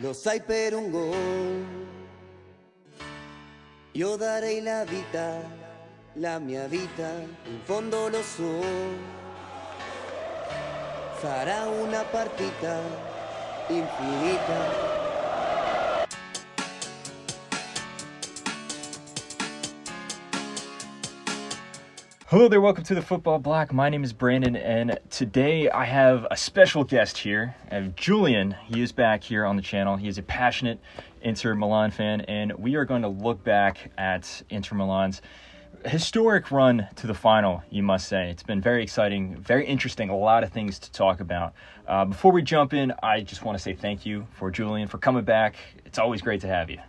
Lo sai per un gol, io darei la mia vita, in fondo lo so, sarà una partita infinita. Hello there, welcome to the Football Bloc. My name is Brandon, and today I have a special guest here. I have Julian. He is back here on the channel. He is a passionate Inter Milan fan, and we are going to look back at Inter Milan's historic run to the final, you must say. It's been very exciting, very interesting, a lot of things to talk about. Before we jump in, I just want to say thank you for Julian for coming back. It's always great to have you.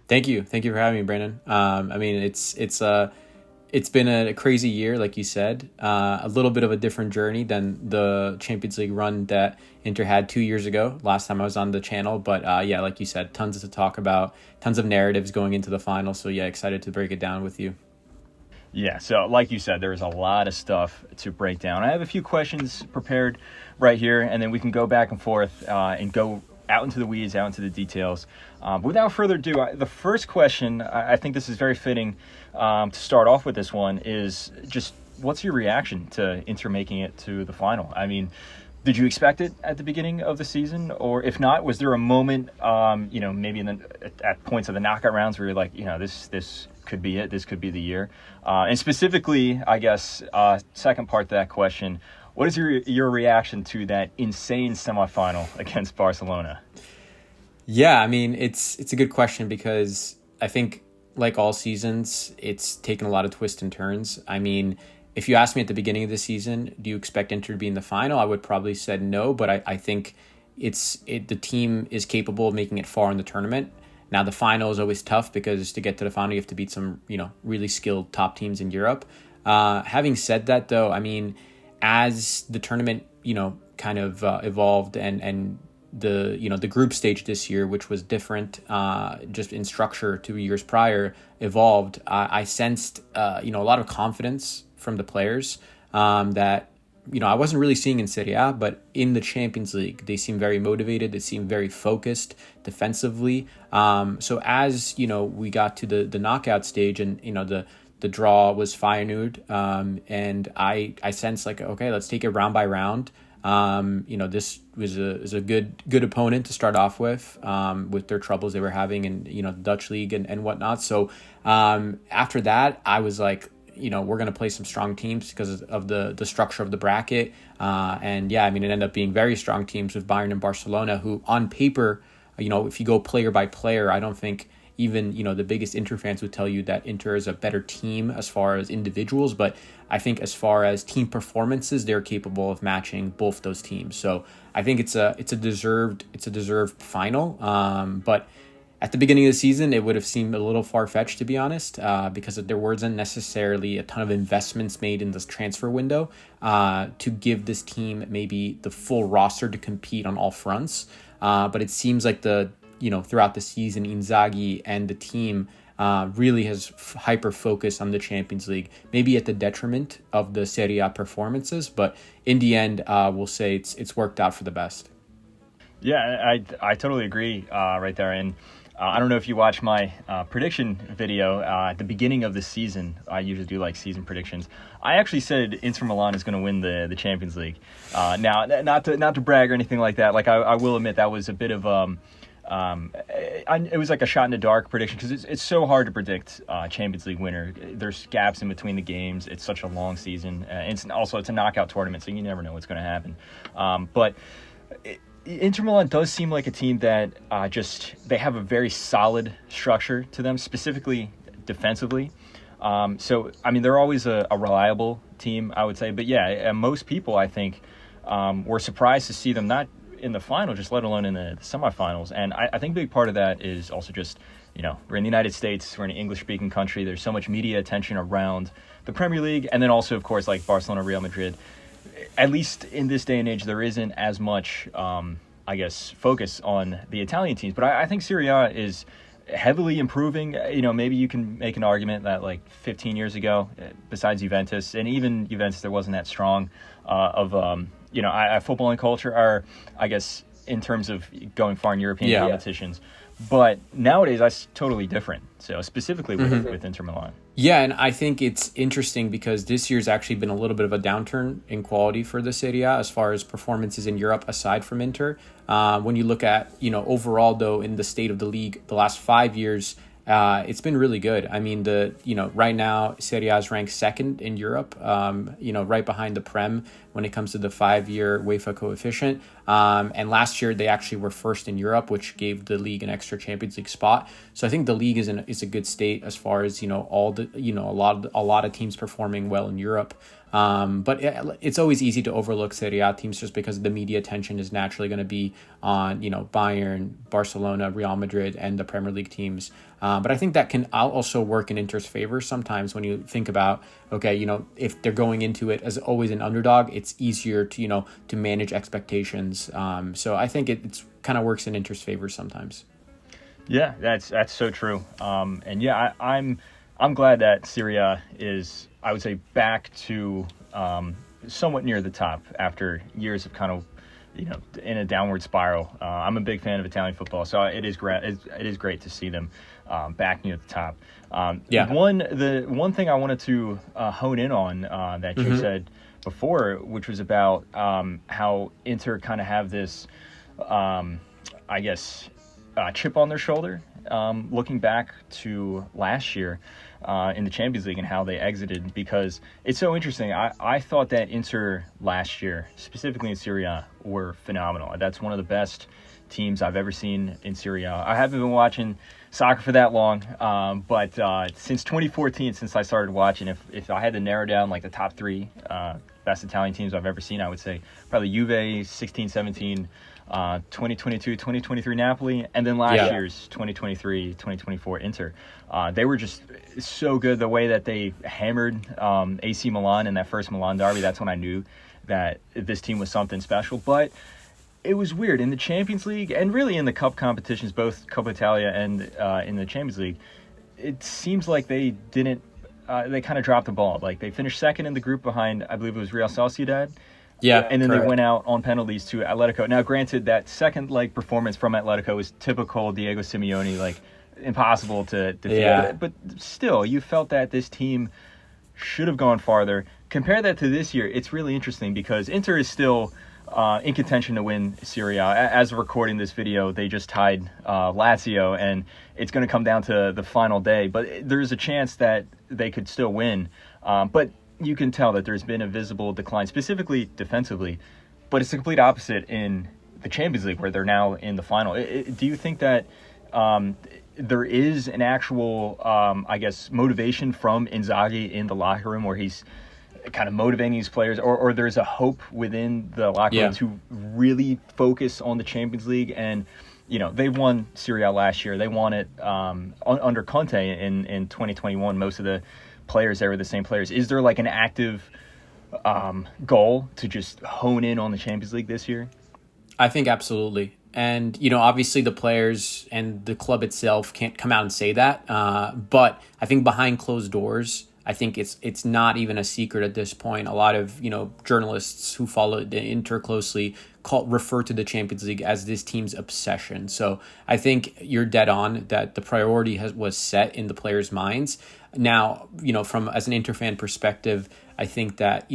Thank you for having me, Brandon. It's been a crazy year, like you said, a little bit of a different journey than the Champions League run that Inter had 2 years ago, last time I was on the channel. But yeah, like you said, tons to talk about, tons of narratives going into the final. So yeah, excited to break it down with you. Yeah, so like you said, there's a lot of stuff to break down. I have a few questions prepared right here, and then we can go back and forth and go out into the weeds, out into the details. But without further ado, the first question, I think this is very fitting to start off with this one, is just what's your reaction to Inter making it to the final? I mean, did you expect it at the beginning of the season? Or if not, was there a moment, maybe at points of the knockout rounds where you're like, this could be it, this could be the year? And specifically, I guess, second part to that question, what is your reaction to that insane semifinal against Barcelona? Yeah, I mean, it's a good question because I think, like all seasons, it's taken a lot of twists and turns. I mean, if you asked me at the beginning of the season, do you expect Inter to be in the final? I would probably said no, but I think the team is capable of making it far in the tournament. Now, the final is always tough because to get to the final, you have to beat some, really skilled top teams in Europe. Having said that, though, I mean, as the tournament, kind of evolved and the group stage this year, which was different, just in structure 2 years prior, evolved. I sensed, a lot of confidence from the players that, I wasn't really seeing in Serie A, but in the Champions League, they seem very motivated. They seem very focused defensively. So as, we got to the knockout stage and, the draw was Feyenoord, and I sensed like, okay, let's take it round by round. This was a good opponent to start off with their troubles they were having in, the Dutch league and whatnot. So after that, I was like, we're going to play some strong teams because of the structure of the bracket. And yeah, I mean, it ended up being very strong teams with Bayern and Barcelona, who on paper, if you go player by player, I don't think even, the biggest Inter fans would tell you that Inter is a better team as far as individuals. But I think as far as team performances, they're capable of matching both those teams. So I think it's a deserved final. But at the beginning of the season, it would have seemed a little far-fetched, to be honest, because there wasn't necessarily a ton of investments made in this transfer window to give this team maybe the full roster to compete on all fronts. But it seems like throughout the season, Inzaghi and the team really has hyper-focused on the Champions League, maybe at the detriment of the Serie A performances. But in the end, we'll say it's worked out for the best. Yeah, I totally agree right there. And I don't know if you watched my prediction video at the beginning of the season. I usually do like season predictions. I actually said Inter Milan is going to win the Champions League. Now, not to brag or anything like that. Like I will admit that was a bit of it was like a shot in the dark prediction because it's so hard to predict Champions League winner. There's gaps in between the games. It's such a long season. It's a knockout tournament, so you never know what's going to happen. But Inter Milan does seem like a team that they have a very solid structure to them, specifically defensively. So, I mean, they're always a reliable team, I would say. But yeah, most people, I think, were surprised to see them not in the final, just let alone in the semifinals. And I think a big part of that is also just, we're in the United States, we're in an English-speaking country. There's so much media attention around the Premier League. And then also, of course, like Barcelona, Real Madrid. At least in this day and age, there isn't as much, focus on the Italian teams. But I think Serie A is heavily improving. Maybe you can make an argument that like 15 years ago, besides Juventus, and even Juventus, there wasn't that strong of footballing culture, or I guess in terms of going far in European competitions. But nowadays, that's totally different. So specifically with Inter Milan. Yeah, and I think it's interesting because this year's actually been a little bit of a downturn in quality for the Serie A as far as performances in Europe aside from Inter. When you look at, overall, though, in the state of the league, the last 5 years, it's been really good. I mean, right now, Serie A is ranked second in Europe, right behind the Prem when it comes to the 5-year UEFA coefficient. And last year, they actually were first in Europe, which gave the league an extra Champions League spot. So I think the league is a good state as far as, a lot of teams performing well in Europe. But it's always easy to overlook Serie A teams just because the media attention is naturally going to be on, Bayern, Barcelona, Real Madrid, and the Premier League teams. But I think that can also work in Inter's favor sometimes when you think about, okay, if they're going into it as always an underdog, it's easier to, to manage expectations. So I think it's kind of works in Inter's favor sometimes. Yeah, that's so true. And yeah, I'm glad that Serie A is, I would say, back to somewhat near the top after years of kind of, in a downward spiral. I'm a big fan of Italian football, so it is great to see them back near the top. The one thing I wanted to hone in on that you said before, which was about how Inter kind of have this, chip on their shoulder, looking back to last year in the Champions League and how they exited, because it's so interesting. I thought that Inter last year, specifically in Serie A, were phenomenal. That's one of the best teams I've ever seen in Serie A. I haven't been watching soccer for that long, but since 2014, since I started watching, if I had to narrow down like the top three best Italian teams I've ever seen, I would say probably Juve, 16-17, 2022-2023 Napoli, and then last year's 2023-2024 Inter. They were just so good. The way that they hammered AC Milan in that first Milan derby, that's when I knew that this team was something special. But it was weird in the Champions League and really in the cup competitions, both Coppa Italia and in the Champions League. It seems like they didn't. They kind of dropped the ball. Like they finished second in the group behind, I believe it was Real Sociedad. Yeah, and then correct. They went out on penalties to Atletico. Now, granted, that second leg performance from Atletico was typical Diego Simeone, like impossible to defeat. Yeah. But still, you felt that this team should have gone farther. Compare that to this year. It's really interesting because Inter is still in contention to win Serie A. As of recording this video, they just tied Lazio, and it's going to come down to the final day. But there's a chance that they could still win. But you can tell that there's been a visible decline, specifically defensively, but it's the complete opposite in the Champions League, where they're now in the final. Do you think that there is an actual, motivation from Inzaghi in the locker room, where he's kind of motivating these players, or there's a hope within the locker room to really focus on the Champions League? And, they've won Serie A last year. They won it under Conte in 2021. Most of the players there were the same players. Is there like an active goal to just hone in on the Champions League this year? I think absolutely. And, obviously the players and the club itself can't come out and say that. But I think behind closed doors, I think it's not even a secret at this point. A lot of, journalists who follow the Inter closely refer to the Champions League as this team's obsession. So I think you're dead on that the priority was set in the players' minds. Now, from as an Inter fan perspective, I think that,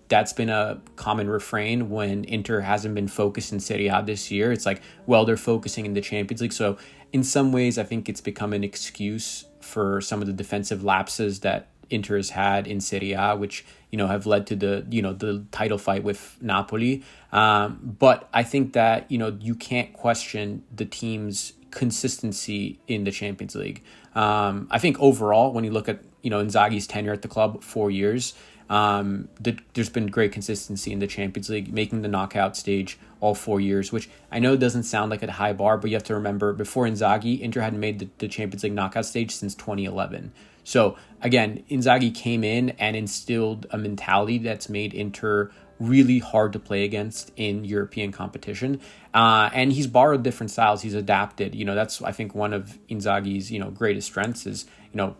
that's been a common refrain when Inter hasn't been focused in Serie A this year. It's like, well, they're focusing in the Champions League. So in some ways, I think it's become an excuse for some of the defensive lapses that Inter has had in Serie A, which, have led to the title fight with Napoli. But I think that, you can't question the team's consistency in the Champions League. I think overall, when you look at, Inzaghi's tenure at the club, 4 years, there's been great consistency in the Champions League, making the knockout stage all 4 years, which I know doesn't sound like a high bar, but you have to remember, before Inzaghi, Inter hadn't made the Champions League knockout stage since 2011. So again, Inzaghi came in and instilled a mentality that's made Inter really hard to play against in European competition. And he's borrowed different styles. He's adapted. That's, I think, one of Inzaghi's, greatest strengths is,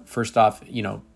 first off,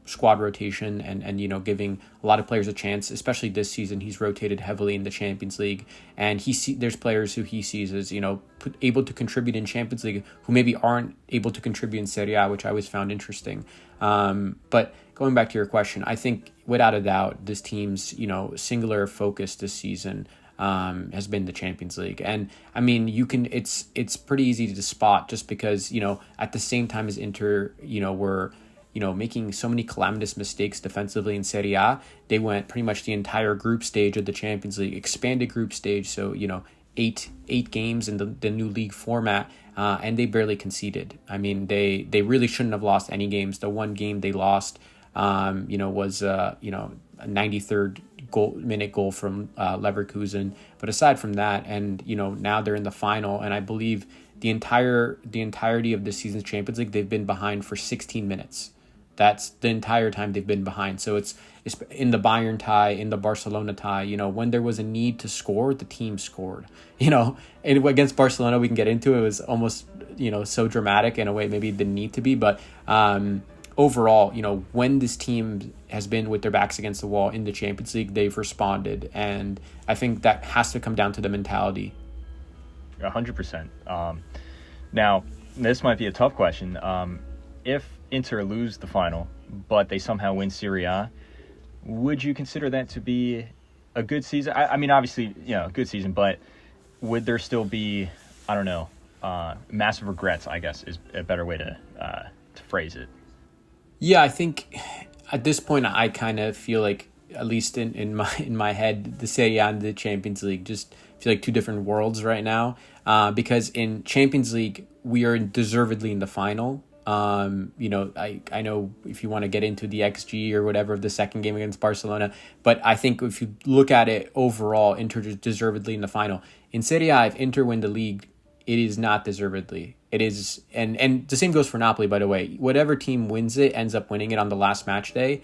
squad rotation and giving a lot of players a chance, especially this season. He's rotated heavily in the Champions League, and there's players who he sees as, able to contribute in Champions League who maybe aren't able to contribute in Serie A, which I always found interesting. But going back to your question, I think without a doubt, this team's, singular focus this season has been the Champions League. And I mean, it's pretty easy to spot just because, at the same time as Inter, were, making so many calamitous mistakes defensively in Serie A, they went pretty much the entire group stage of the Champions League, expanded group stage. So, eight games in the new league format, and they barely conceded. I mean, they really shouldn't have lost any games. The one game they lost, was a 93rd minute goal from Leverkusen. But aside from that, and now they're in the final, and I believe the entirety of this season's Champions League, they've been behind for 16 minutes. That's the entire time they've been behind. So it's in the Bayern tie, in the Barcelona tie, when there was a need to score, the team scored. And against Barcelona, we can get into it. It was almost, so dramatic in a way maybe it didn't need to be. But overall, when this team has been with their backs against the wall in the Champions League, they've responded. And I think that has to come down to the mentality. 100%. Now, this might be a tough question. If Inter lose the final, but they somehow win Serie A, would you consider that to be a good season? I mean, obviously, a good season, but would there still be, I don't know, massive regrets, I guess, is a better way to phrase it. Yeah, I think at this point, I kind of feel like, at least in my head, the Serie A and the Champions League just feel like two different worlds right now. Because in Champions League, we are deservedly in the final. I know if you want to get into the XG or whatever of the second game against Barcelona, but I think if you look at it overall, Inter is deservedly in the final. In Serie A, if Inter win the league, it is not deservedly. It is, and the same goes for Napoli, by the way. Whatever team wins it ends up winning it on the last match day.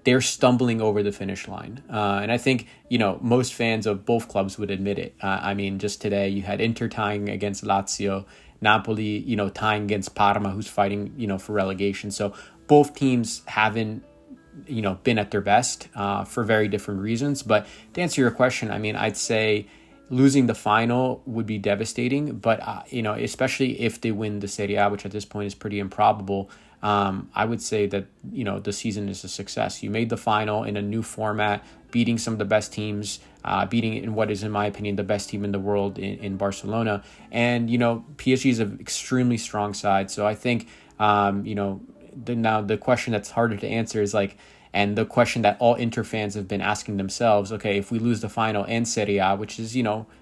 They're stumbling over the finish line. And I think, most fans of both clubs would admit it. I mean, just today you had Inter tying against Lazio, Napoli, tying against Parma, who's fighting, for relegation. So both teams haven't, been at their best for very different reasons. But to answer your question, I mean, I'd say losing the final would be devastating. But, especially if they win the Serie A, which at this point is pretty improbable, I would say that, the season is a success. You made the final in a new format, beating some of the best teams, beating in what is, in my opinion, the best team in the world in Barcelona. And, PSG is an extremely strong side. So I think, now the question that's harder to answer is and the question that all Inter fans have been asking themselves, okay, if we lose the final and Serie A, which is,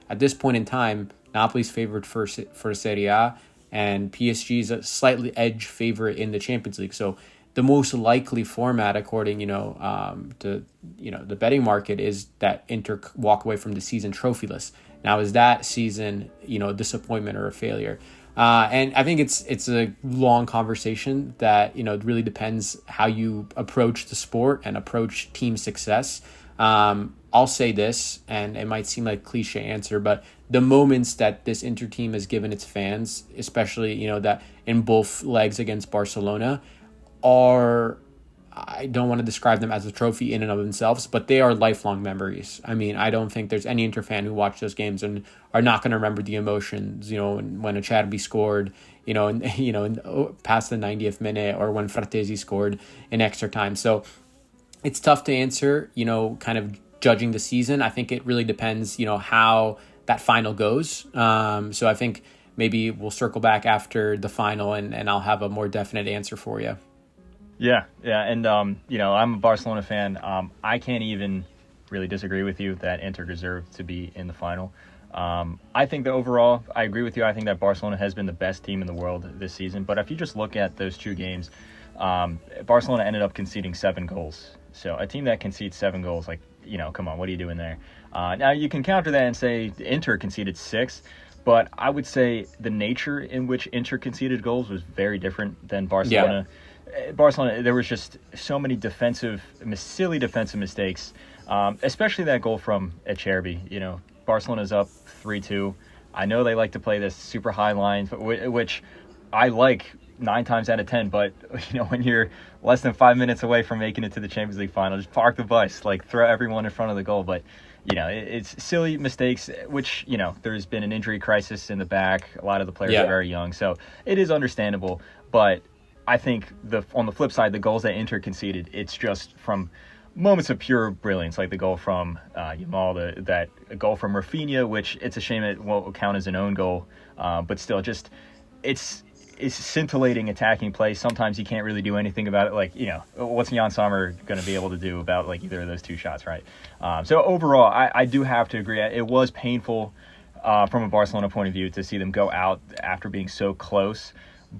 at this point in time, Napoli's favored for Serie A, and PSG is a slightly edge favorite in the Champions League. So the most likely format, according to the betting market, is that Inter walk away from the season trophyless. Now, is that season a disappointment or a failure? And I think it's a long conversation that it really depends how you approach the sport and approach team success. I'll say this, and it might seem like a cliche answer, but the moments that this Inter team has given its fans, especially, that in both legs against Barcelona, I don't want to describe them as a trophy in and of themselves, but they are lifelong memories. I mean, I don't think there's any Inter fan who watched those games and are not going to remember the emotions, when Acerbi scored, past the 90th minute, or when Frattesi scored in extra time. So it's tough to answer, kind of judging the season. I think it really depends, how that final goes. So I think maybe we'll circle back after the final and I'll have a more definite answer for you. Yeah. And, I'm a Barcelona fan. I can't even really disagree with you that Inter deserved to be in the final. I think that overall, I agree with you. I think that Barcelona has been the best team in the world this season. But if you just look at those two games, Barcelona ended up conceding 7 goals. So a team that concedes 7 goals, come on, what are you doing there? Now, you can counter that and say Inter conceded 6. But I would say the nature in which Inter conceded goals was very different than Barcelona. Yeah. Barcelona, there was just so many silly defensive mistakes. Especially that goal from Acerbi. You know, Barcelona's up 3-2. I know they like to play this super high line, which I like 9 times out of 10. But you know, when you're less than 5 minutes away from making it to the Champions League final, just park the bus, like throw everyone in front of the goal. But you know, it's silly mistakes, which, you know, there's been an injury crisis in the back. A lot of the players are very young, so it is understandable. But I think on the flip side, the goals that Inter conceded, it's just from moments of pure brilliance, like the goal from Yamal, that goal from Rafinha, which it's a shame it won't count as an own goal, but still, just it's scintillating attacking play. Sometimes you can't really do anything about it. Like, you know, what's Jan Sommer going to be able to do about like either of those two shots, right? So overall, I do have to agree. It was painful from a Barcelona point of view to see them go out after being so close.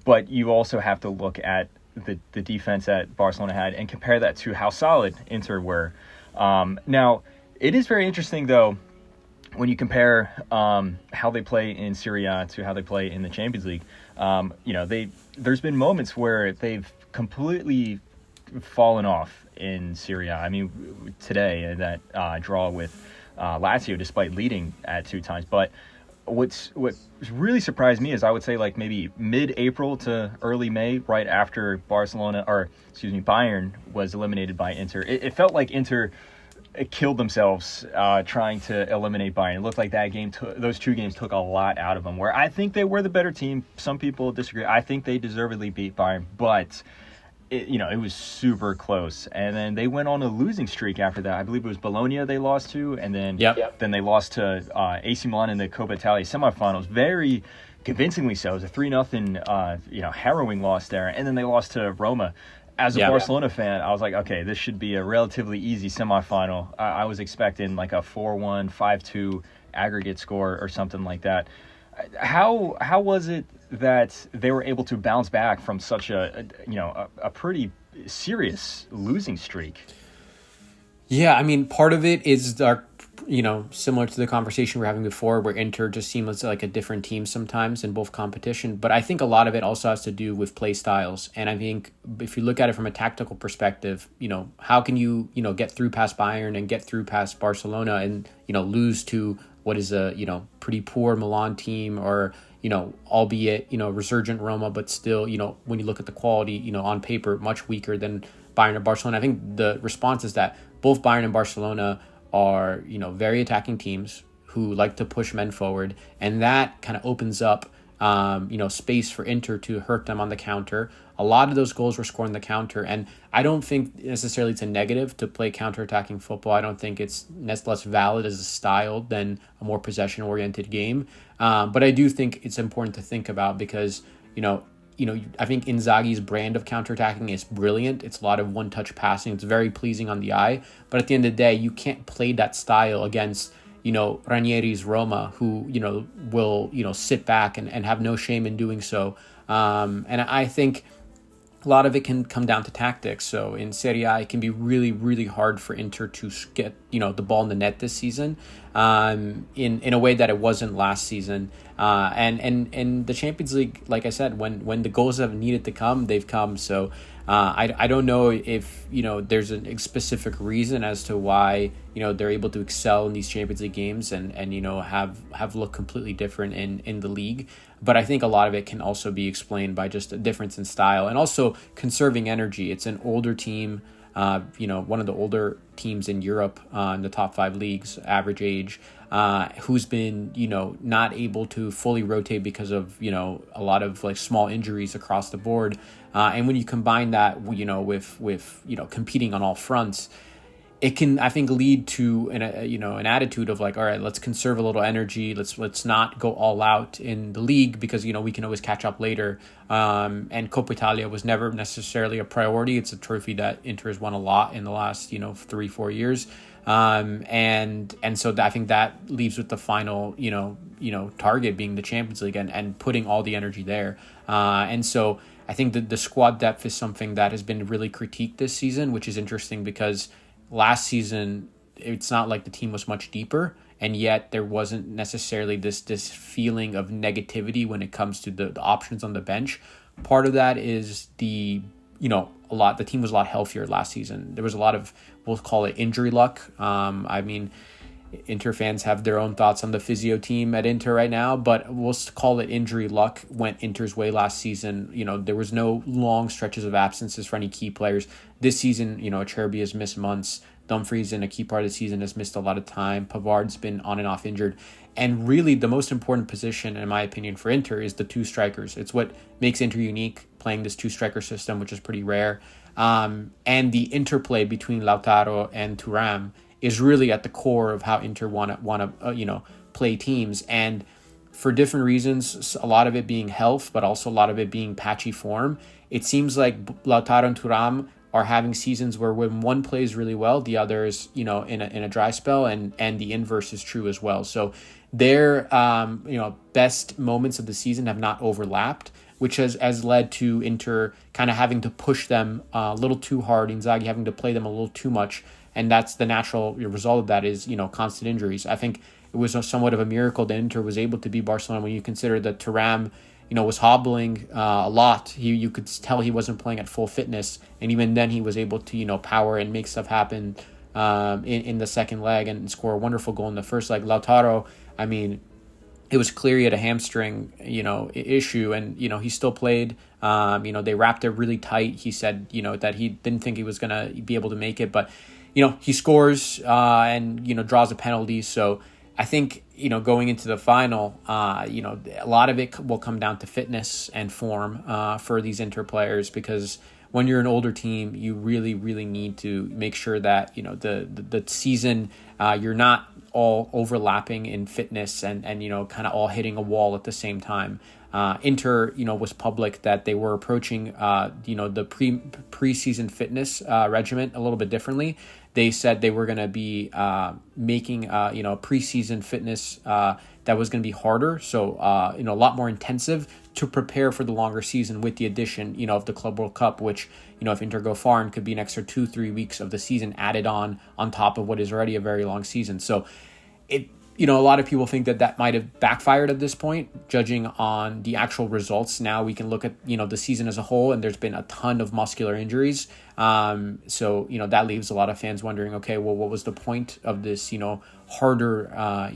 But you also have to look at the defense that Barcelona had and compare that to how solid Inter were. Now, it is very interesting, though, when you compare how they play in Serie A to how they play in the Champions League. You know, there's been moments where they've completely fallen off in Serie A. I mean, today, that draw with Lazio, despite leading at 2 times. But what really surprised me is, I would say, like maybe mid-April to early May, right after Bayern was eliminated by Inter. It felt like Inter killed themselves trying to eliminate Bayern. It looked like that game, those 2 games took a lot out of them, where I think they were the better team. Some people disagree. I think they deservedly beat Bayern, but it was super close. And then they went on a losing streak after that. I believe it was Bologna they lost to, and then then they lost to AC Milan in the Coppa Italia semifinals. Very convincingly so. It was a 3-0 harrowing loss there. And then they lost to Roma. As a Barcelona fan, I was like, okay, this should be a relatively easy semifinal. I was expecting like a 4-1, 5-2 aggregate score or something like that. How was it that they were able to bounce back from such a pretty serious losing streak? Yeah, I mean, part of it is similar to the conversation we were having before, where Inter just seems like a different team sometimes in both competition. But I think a lot of it also has to do with play styles. And I think if you look at it from a tactical perspective, how can you, get through past Bayern and get through past Barcelona and, lose to what is a, pretty poor Milan team, or, albeit, resurgent Roma, but still, when you look at the quality, on paper, much weaker than Bayern or Barcelona. I think the response is that both Bayern and Barcelona are, very attacking teams who like to push men forward, and that kind of opens up, space for Inter to hurt them on the counter. A lot of those goals were scored on the counter, and I don't think necessarily it's a negative to play counter-attacking football. I don't think it's less valid as a style than a more possession-oriented game. But I do think it's important to think about because, I think Inzaghi's brand of counterattacking is brilliant. It's a lot of one-touch passing. It's very pleasing on the eye. But at the end of the day, you can't play that style against, Ranieri's Roma, who, will, sit back and have no shame in doing so. And I think a lot of it can come down to tactics. So in Serie A, it can be really, really hard for Inter to get, the ball in the net this season in a way that it wasn't last season. And the Champions League, like I said, when the goals have needed to come, they've come. So I don't know if, there's a specific reason as to why, they're able to excel in these Champions League games and have looked completely different in the league. But I think a lot of it can also be explained by just a difference in style and also conserving energy. It's an older team, one of the older teams in Europe in the top 5 leagues, average age, who's been, not able to fully rotate because of, a lot of like small injuries across the board. And when you combine that, with competing on all fronts, it can, I think, lead to an attitude of like, all right, let's conserve a little energy. Let's not go all out in the league because, we can always catch up later. And Coppa Italia was never necessarily a priority. It's a trophy that Inter has won a lot in the last, 3-4 years. And so I think that leaves with the final, target being the Champions League and putting all the energy there. And so I think that the squad depth is something that has been really critiqued this season, which is interesting because last season, it's not like the team was much deeper, and yet there wasn't necessarily this feeling of negativity when it comes to the options on the bench. Part of that is the, the team was a lot healthier last season. There was a lot of, we'll call it injury luck. I mean, Inter fans have their own thoughts on the physio team at Inter right now, but we'll call it injury luck went Inter's way last season. There was no long stretches of absences for any key players. This season, Acerbi has missed months. Dumfries in a key part of the season has missed a lot of time. Pavard's been on and off injured. And really the most important position, in my opinion, for Inter is the two strikers. It's what makes Inter unique, playing this two-striker system, which is pretty rare. And the interplay between Lautaro and Thuram is really at the core of how Inter want to play teams. And for different reasons, a lot of it being health, but also a lot of it being patchy form, it seems like Lautaro and Thuram are having seasons where when one plays really well, the other is, in a dry spell, and the inverse is true as well. So their, best moments of the season have not overlapped, which has led to Inter kind of having to push them a little too hard, Inzaghi having to play them a little too much. And that's the natural result of that is, constant injuries. I think it was somewhat of a miracle that Inter was able to beat Barcelona when you consider that Thuram, was hobbling a lot. You could tell he wasn't playing at full fitness. And even then he was able to, power and make stuff happen in the second leg and score a wonderful goal in the first leg. Lautaro, I mean, it was clear he had a hamstring, issue, and, he still played. They wrapped it really tight. He said, that he didn't think he was going to be able to make it, but, he scores and, draws a penalty. So I think, going into the final, a lot of it will come down to fitness and form for these Inter players, because when you're an older team, you really, really need to make sure that, the season, you're not all overlapping in fitness and kind of all hitting a wall at the same time. Inter, was public that they were approaching, the preseason fitness regimen a little bit differently. They said they were going to be making, preseason fitness that was going to be harder. So, a lot more intensive to prepare for the longer season with the addition, of the Club World Cup, which, if Inter go far, and could be an extra 2-3 weeks of the season added on top of what is already a very long season. So it, a lot of people think that might have backfired at this point, judging on the actual results. Now we can look at, the season as a whole, and there's been a ton of muscular injuries. So, that leaves a lot of fans wondering, okay, well, what was the point of this, harder,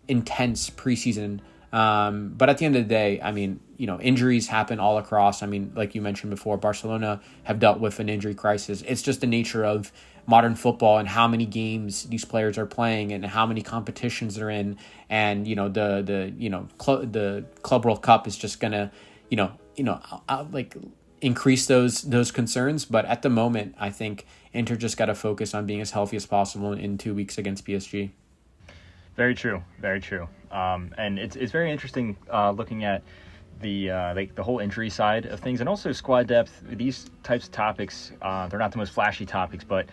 intense preseason? But at the end of the day, I mean, injuries happen all across. I mean, like you mentioned before, Barcelona have dealt with an injury crisis. It's just the nature of modern football and how many games these players are playing and how many competitions they're in. And, the Club World Cup is just gonna, increase those concerns. But at the moment, I think Inter just got to focus on being as healthy as possible in 2 weeks against PSG. Very true. Very true. And it's very interesting looking at the whole injury side of things, and also squad depth. These types of topics, they're not the most flashy topics, but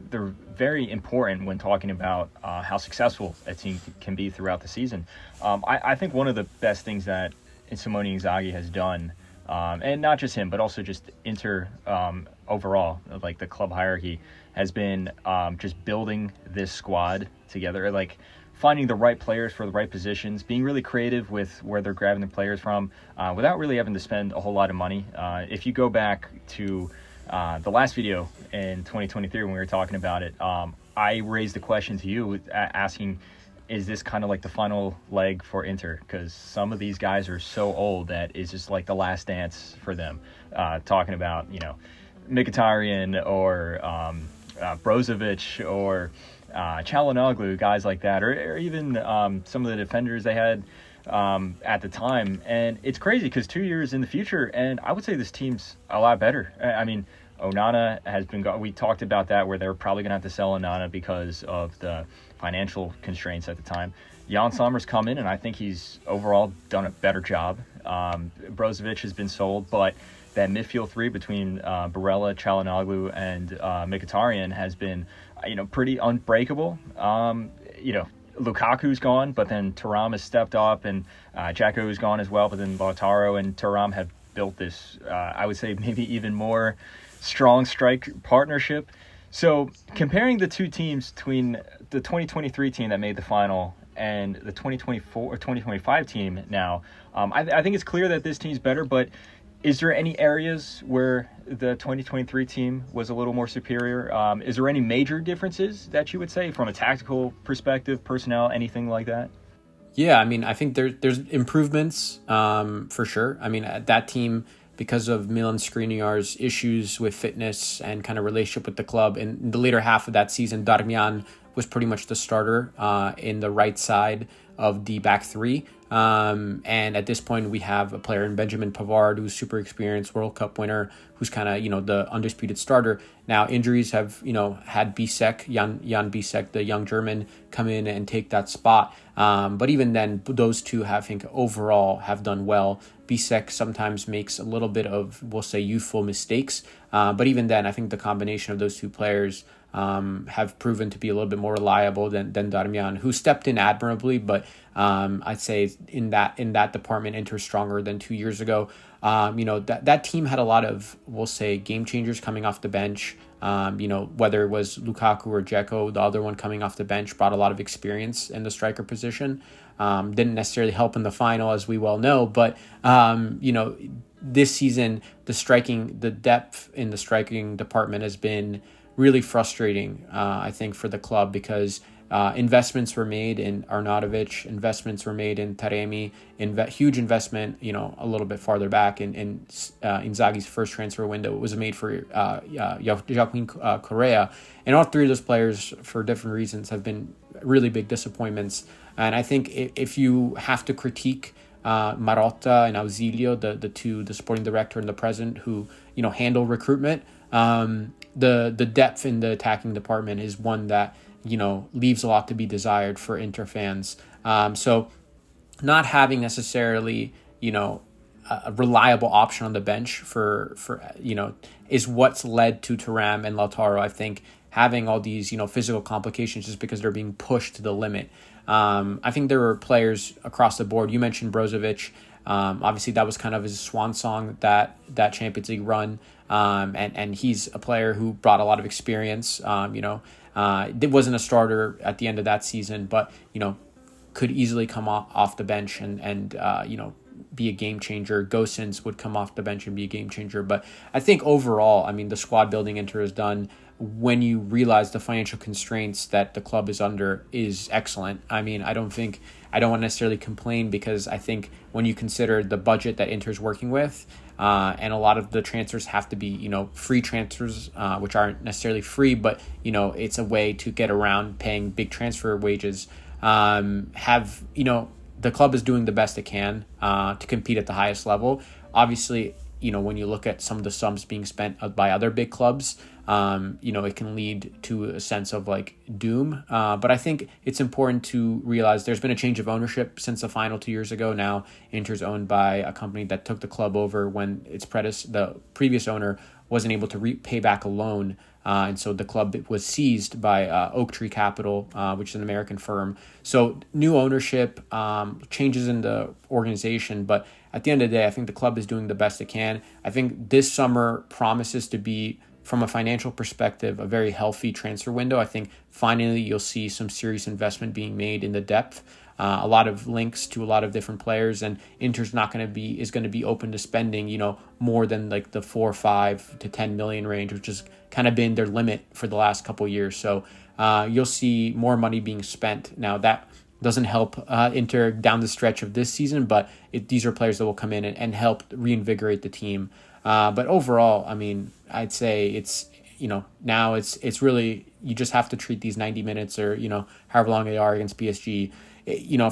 they're very important when talking about how successful a team can be throughout the season. I think one of the best things that Simone Inzaghi has done, and not just him, but also just Inter overall, like the club hierarchy, has been just building this squad together, like finding the right players for the right positions, being really creative with where they're grabbing the players from, without really having to spend a whole lot of money. If you go back to the last video in 2023 when we were talking about it, I raised the question to you asking, is this kind of like the final leg for Inter? Because some of these guys are so old that it's just like the last dance for them. Talking about, Mkhitaryan or Brozovic or Çalhanoğlu, guys like that, or even some of the defenders they had at the time. And it's crazy because 2 years in the future, and I would say this team's a lot better. I mean, Onana has been we talked about that, where they're probably going to have to sell Onana because of the financial constraints at the time. Jan Sommer's come in, and I think he's overall done a better job. Brozovic has been sold, but that midfield three between Barella, Çalhanoğlu, and Mkhitaryan has been, pretty unbreakable. Lukaku's gone, but then Thuram has stepped up, and Dzeko's gone as well, but then Lautaro and Thuram have built this, I would say, maybe even more strong strike partnership. So comparing the two teams between the 2023 team that made the final and the 2024 or 2025 team now, I think it's clear that this team's better, but Is there any areas where the 2023 team was a little more superior? Is there any major differences that you would say from a tactical perspective, personnel, anything like that? Yeah, I mean, I think there's improvements for sure. I mean, that team, because of Milan Skriniar's issues with fitness and kind of relationship with the club, in the later half of that season, Darmian was pretty much the starter in the right side of the back three. And at this point, we have a player in Benjamin Pavard, who's super experienced, World Cup winner, who's kind of, the undisputed starter. Now, injuries have, had Bisek, Jan Bisek, the young German, come in and take that spot. But even then, those two, I think, overall have done well. Bisek sometimes makes a little bit of, we'll say, youthful mistakes. But even then, I think the combination of those two players have proven to be a little bit more reliable than Darmian, who stepped in admirably, but I'd say in that department, Inter's stronger than 2 years ago. That team had a lot of, we'll say, game changers coming off the bench. Whether it was Lukaku or Dzeko, the other one coming off the bench brought a lot of experience in the striker position. Didn't necessarily help in the final, as we well know, but this season the depth in the striking department has been really frustrating, I think, for the club, because investments were made in Arnautovic, investments were made in Taremi, huge investment, a little bit farther back in Inzaghi's first transfer window was made for Joaquin Correa. And all three of those players, for different reasons, have been really big disappointments. And I think if you have to critique Marotta and Ausilio, the sporting director and the president, who handle recruitment, the depth in the attacking department is one that leaves a lot to be desired for Inter fans. So not having necessarily a reliable option on the bench for is what's led to Thuram and Lautaro, I think, having all these physical complications just because they're being pushed to the limit. I think there were players across the board. You mentioned Brozovic. Obviously, that was kind of his swan song, that Champions League run. And he's a player who brought a lot of experience. It wasn't a starter at the end of that season, but could easily come off the bench and be a game changer. Gosens would come off the bench and be a game changer. But I think overall, I mean, the squad building Inter has done, when you realize the financial constraints that the club is under, is excellent. I mean, I don't want to necessarily complain, because I think when you consider the budget that Inter's working with, and a lot of the transfers have to be, free transfers, which aren't necessarily free, but, it's a way to get around paying big transfer wages. The club is doing the best it can to compete at the highest level. Obviously, when you look at some of the sums being spent by other big clubs, it can lead to a sense of doom. But I think it's important to realize there's been a change of ownership since the final 2 years ago. Now Inter's owned by a company that took the club over when the previous owner wasn't able to pay back a loan. And so the club was seized by Oak Tree Capital, which is an American firm. So new ownership, changes in the organization. But at the end of the day, I think the club is doing the best it can. I think this summer promises to be, from a financial perspective, a very healthy transfer window. I think finally you'll see some serious investment being made in the depth. A lot of links to a lot of different players, and Inter's is going to be open to spending, more than the 4, 5 to 10 million range, which has kind of been their limit for the last couple of years. So you'll see more money being spent. Now that doesn't help Inter down the stretch of this season, but these are players that will come in and help reinvigorate the team. But overall, I mean, I'd say it's, now it's really, you just have to treat these 90 minutes or, however long they are against PSG.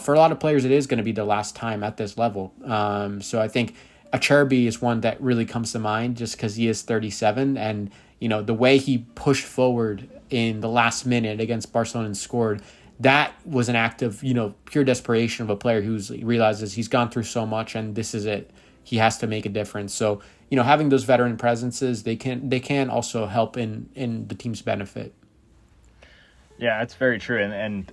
For a lot of players, it is going to be the last time at this level. So I think Acerbi is one that really comes to mind, just because he is 37, and the way he pushed forward in the last minute against Barcelona and scored, that was an act of pure desperation of a player who realizes he's gone through so much and this is it. He has to make a difference. So having those veteran presences, they can also help in the team's benefit. Yeah, that's very true. And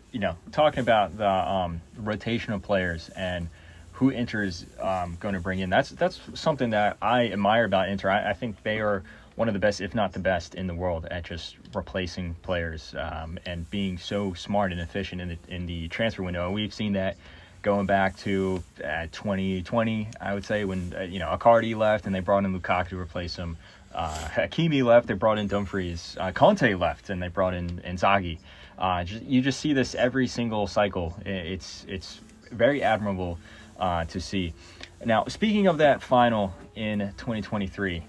talking about the rotational players and who Inter is going to bring in, that's something that I admire about Inter. I think they are one of the best, if not the best, in the world at just replacing players and being so smart and efficient in the transfer window. And we've seen that going back to 2020, I would say, when Icardi left and they brought in Lukaku to replace him. Hakimi left, they brought in Dumfries. Conte left and they brought in Inzaghi. You just see this every single cycle. It's very admirable to see. Now, speaking of that final in 2023,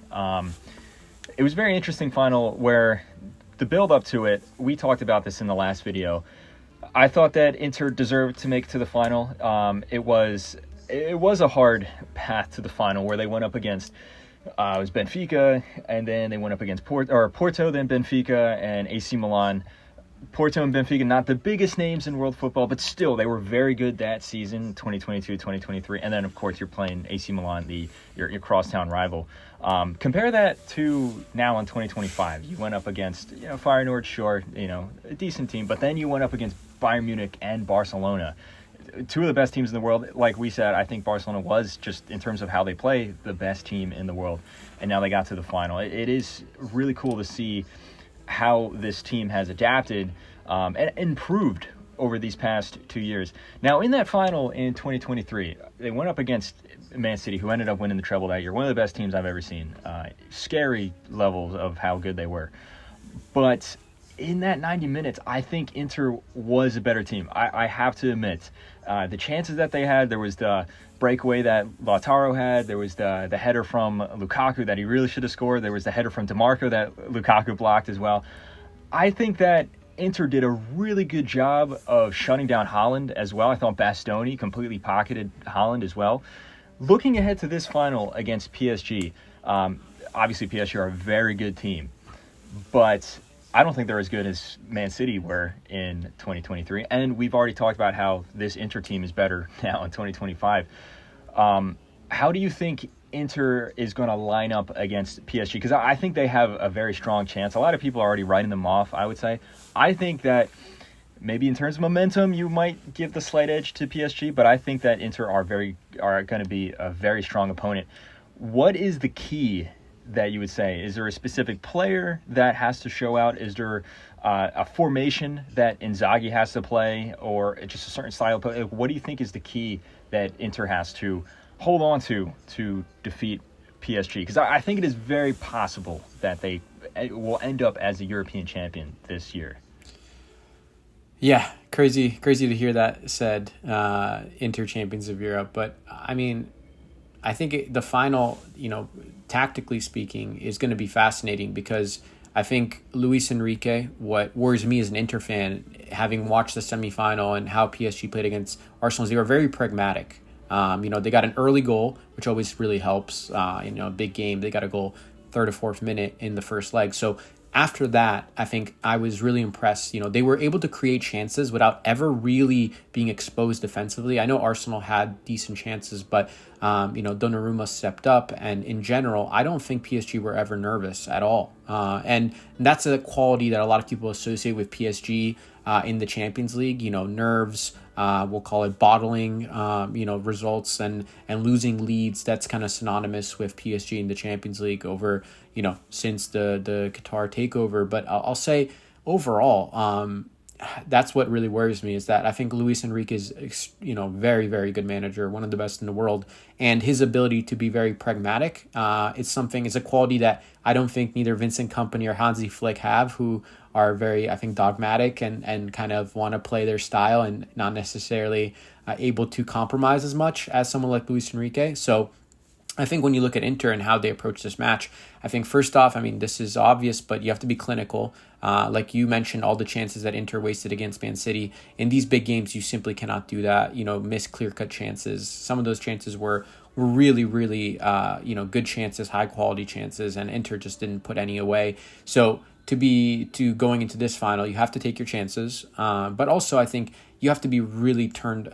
it was a very interesting final where the build up to it, we talked about this in the last video. I thought that Inter deserved to make it to the final. It was a hard path to the final where they went up against it was Benfica, and then they went up against Porto, then Benfica and AC Milan. Porto and Benfica, not the biggest names in world football, but still, they were very good that season, 2022, 2023. And then, of course, you're playing AC Milan, your crosstown rival. Compare that to now in 2025. You went up against, Feyenoord, sure, a decent team, but then you went up against Bayern Munich and Barcelona. Two of the best teams in the world. Like we said, I think Barcelona was, just in terms of how they play, the best team in the world. And now they got to the final. It is really cool to see how this team has adapted and improved over these past 2 years. Now, in that final in 2023, they went up against Man City, who ended up winning the treble that year. One of the best teams I've ever seen. Scary levels of how good they were. But in that 90 minutes, I think Inter was a better team. I have to admit. The chances that they had, there was the breakaway that Lautaro had, there was the header from Lukaku that he really should have scored, there was the header from DeMarco that Lukaku blocked as well. I think that Inter did a really good job of shutting down Haaland as well. I thought Bastoni completely pocketed Haaland as well. Looking ahead to this final against PSG, obviously PSG are a very good team, but I don't think they're as good as Man City were in 2023. And we've already talked about how this Inter team is better now in 2025. How do you think Inter is going to line up against PSG? Because I think they have a very strong chance. A lot of people are already writing them off, I would say. I think that maybe in terms of momentum, you might give the slight edge to PSG, but I think that Inter are going to be a very strong opponent. What is the key that you would say? Is there a specific player that has to show out? Is there a formation that Inzaghi has to play, or just a certain style of play? What do you think is the key that Inter has to hold on to defeat PSG? Because I think it is very possible that they will end up as a European champion this year. Yeah, crazy to hear that said, Inter champions of Europe. But I mean, I think the final, tactically speaking, is going to be fascinating because I think Luis Enrique, what worries me as an Inter fan, having watched the semifinal and how PSG played against Arsenal, they were very pragmatic. They got an early goal, which always really helps. A big game, they got a goal third or fourth minute in the first leg. So after that, I think I was really impressed. They were able to create chances without ever really being exposed defensively. I know Arsenal had decent chances, but, Donnarumma stepped up. And in general, I don't think PSG were ever nervous at all. And that's a quality that a lot of people associate with PSG in the Champions League. Nerves, we'll call it bottling, results and losing leads. That's kind of synonymous with PSG in the Champions League over, since the Qatar takeover. But I'll say overall, that's what really worries me, is that I think Luis Enrique is, very, very good manager, one of the best in the world. And his ability to be very pragmatic is a quality that I don't think neither Vincent Kompany or Hansi Flick have, who are very, I think, dogmatic and kind of want to play their style and not necessarily able to compromise as much as someone like Luis Enrique. So I think when you look at Inter and how they approach this match, I think first off, this is obvious, but you have to be clinical. Like you mentioned, all the chances that Inter wasted against Man City. In these big games, you simply cannot do that, miss clear-cut chances. Some of those chances were really, really, good chances, high-quality chances, and Inter just didn't put any away. So to going into this final, you have to take your chances. But also, I think you have to be really turned,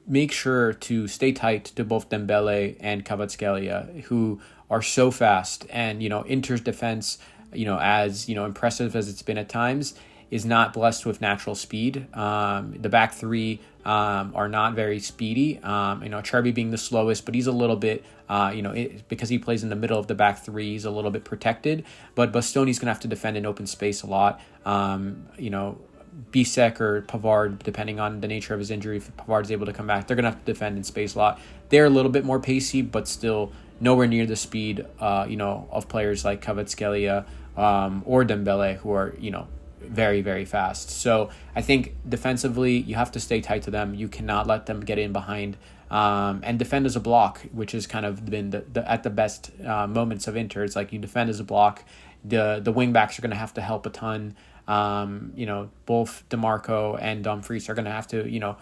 make sure to stay tight to both Dembele and Kvaratskhelia, who are so fast. And, Inter's defense, as, impressive as it's been at times, is not blessed with natural speed. The back three are not very speedy. Cherby being the slowest, but he's a little bit, because he plays in the middle of the back three, he's a little bit protected. But Bastoni's going to have to defend in open space a lot. Bisek or Pavard, depending on the nature of his injury, if Pavard's able to come back, they're going to have to defend in space a lot. They're a little bit more pacey, but still nowhere near the speed, of players like Kvaratskhelia or Dembele, who are, very, very fast. So I think defensively, you have to stay tight to them. You cannot let them get in behind and defend as a block, which has kind of been at the best moments of Inter. It's like you defend as a block. The wing backs are going to have to help a ton. Both DeMarco and Dumfries are going to have to,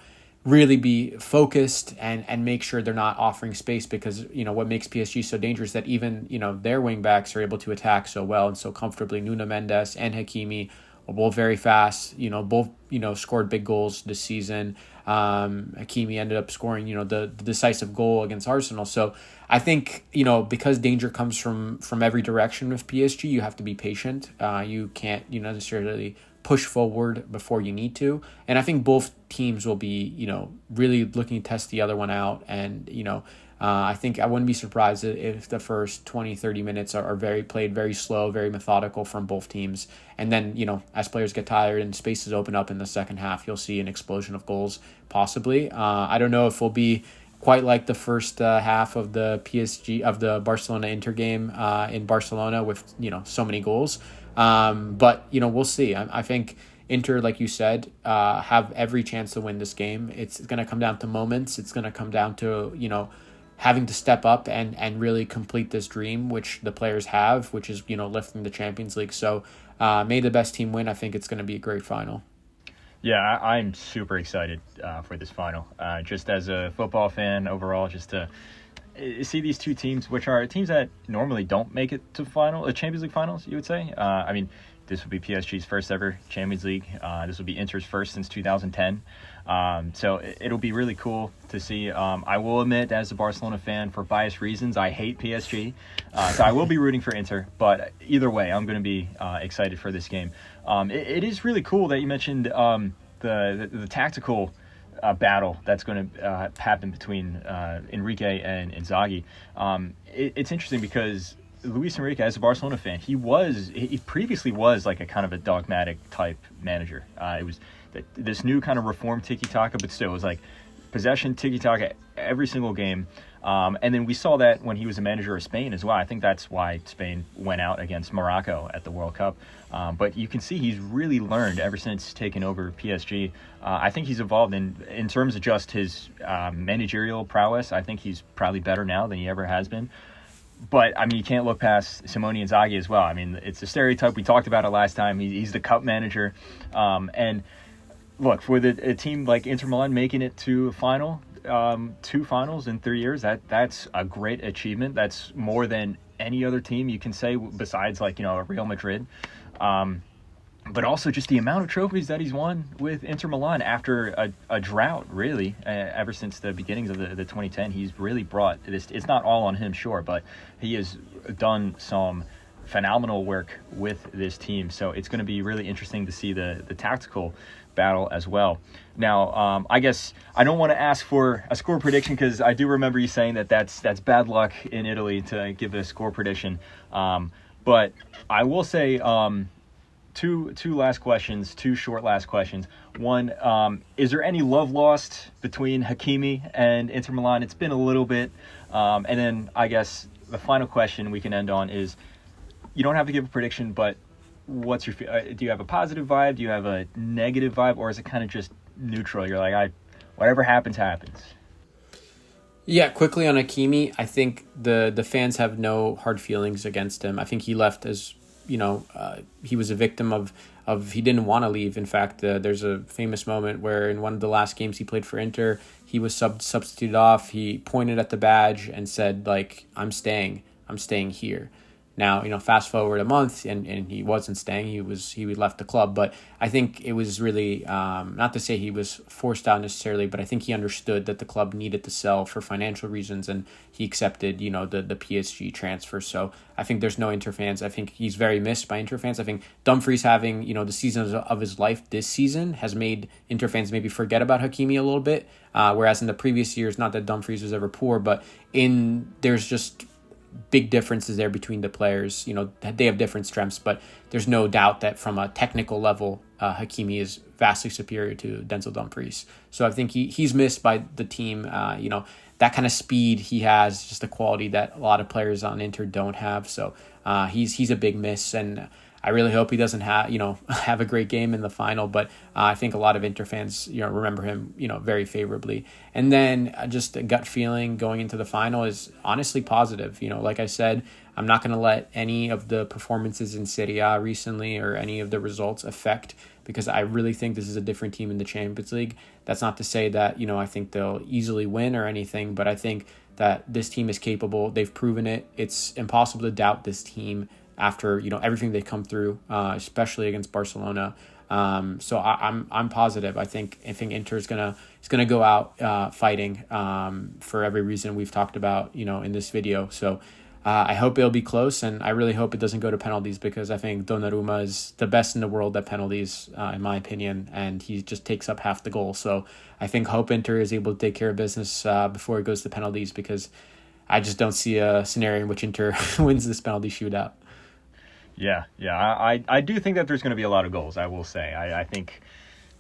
really be focused and make sure they're not offering space, because, what makes PSG so dangerous that even, their wing backs are able to attack so well and so comfortably. Nuno Mendes and Hakimi are both very fast, both, scored big goals this season. Hakimi ended up scoring, the decisive goal against Arsenal. So I think, because danger comes from every direction with PSG, you have to be patient. You can't, necessarily push forward before you need to. And I think both teams will be, really looking to test the other one out. And, I think I wouldn't be surprised if the first 20, 30 minutes are played very slow, very methodical from both teams. And then, as players get tired and spaces open up in the second half, you'll see an explosion of goals, possibly. I don't know if we'll be quite like the first half of the Barcelona-Inter game in Barcelona with, so many goals. But, we'll see. I think Inter, like you said, have every chance to win this game. It's going to come down to moments. It's going to come down to, having to step up and really complete this dream, which the players have, which is, lifting the Champions League. So may the best team win. I think it's going to be a great final. Yeah, I'm super excited for this final. Just as a football fan overall, just to see these two teams, which are teams that normally don't make it to Champions League finals, you would say. This would be PSG's first ever Champions League. This would be Inter's first since 2010. So it'll be really cool to see. I will admit, as a Barcelona fan, for biased reasons, I hate PSG. So I will be rooting for Inter. But either way, I'm going to be excited for this game. It is really cool that you mentioned the tactical battle that's going to happen between Enrique and Inzaghi. It's interesting because Luis Enrique, as a Barcelona fan, he previously was like a kind of a dogmatic type manager. It was this new kind of reformed tiki-taka, but still it was like possession tiki-taka every single game. And then we saw that when he was a manager of Spain as well. I think that's why Spain went out against Morocco at the World Cup. But you can see he's really learned ever since taking over PSG. I think he's evolved in terms of just his managerial prowess. I think he's probably better now than he ever has been. But, you can't look past Simone Inzaghi as well. It's a stereotype. We talked about it last time. He's the cup manager. And look, for a team like Inter Milan making it to a final, 2 finals in 3 years, that's a great achievement. That's more than any other team you can say besides Real Madrid. But also just the amount of trophies that he's won with Inter Milan after a drought, really, ever since the beginnings of the 2010. He's really brought this. It's not all on him, sure, but he has done some phenomenal work with this team. So it's going to be really interesting to see the tactical battle as well. Now, I guess I don't want to ask for a score prediction because I do remember you saying that's bad luck in Italy to give a score prediction. But I will say two short last questions. One, is there any love lost between Hakimi and Inter Milan? It's been a little bit. And then I guess the final question we can end on is, you don't have to give a prediction, but what's your do you have a positive vibe? Do you have a negative vibe? Or is it kind of just neutral? You're like, whatever happens, happens. Yeah, quickly on Hakimi, I think the fans have no hard feelings against him. I think he left as, he was a victim of he didn't want to leave. In fact, there's a famous moment where in one of the last games he played for Inter, he was substituted off. He pointed at the badge and said, I'm staying here. Now, fast forward a month and he wasn't staying. He left the club. But I think it was really, not to say he was forced out necessarily, but I think he understood that the club needed to sell for financial reasons, and he accepted, the PSG transfer. So I think there's no Inter fans. I think he's very missed by Inter fans. I think Dumfries having, the season of his life this season has made Inter fans maybe forget about Hakimi a little bit. Whereas in the previous years, not that Dumfries was ever poor, but there's just big differences there between the players. They have different strengths, but there's no doubt that from a technical level, Hakimi is vastly superior to Denzel Dumfries. So I think he's missed by the team. That kind of speed he has, just a quality that a lot of players on Inter don't have. So he's a big miss, and I really hope he doesn't have a great game in the final. But I think a lot of Inter fans remember him very favorably. And then just a gut feeling going into the final is honestly positive. Like I said, I'm not going to let any of the performances in Serie A recently or any of the results affect, because I really think this is a different team in the Champions League. That's not to say that, I think they'll easily win or anything, but I think that this team is capable. They've proven it. It's impossible to doubt this team after, everything they've come through, especially against Barcelona. So I'm positive. I think Inter is gonna go out fighting for every reason we've talked about, in this video. So I hope it'll be close, and I really hope it doesn't go to penalties, because I think Donnarumma is the best in the world at penalties, in my opinion, and he just takes up half the goal. So I hope Inter is able to take care of business before it goes to penalties, because I just don't see a scenario in which Inter wins this penalty shootout. Yeah. I do think that there's going to be a lot of goals, I will say. I think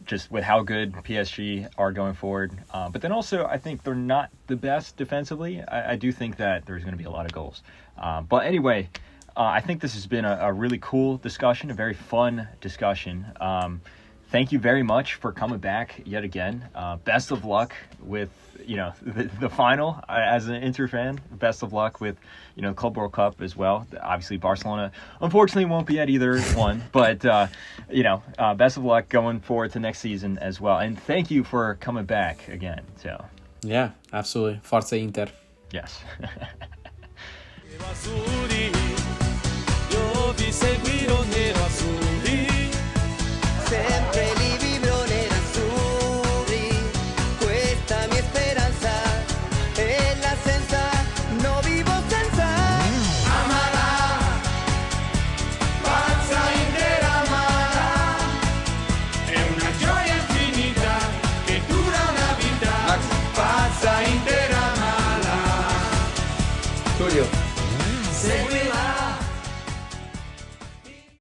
just with how good PSG are going forward. But then also, I think they're not the best defensively. I do think that there's going to be a lot of goals. But anyway, I think this has been a really cool discussion, a very fun discussion. Thank you very much for coming back yet again. Best of luck with, the final as an Inter fan. Best of luck with, Club World Cup as well. Obviously, Barcelona, unfortunately, won't be at either one. But, best of luck going forward to next season as well. And thank you for coming back again. So yeah, absolutely. Forza Inter. Yes. Io vi seguirò nerazzurri.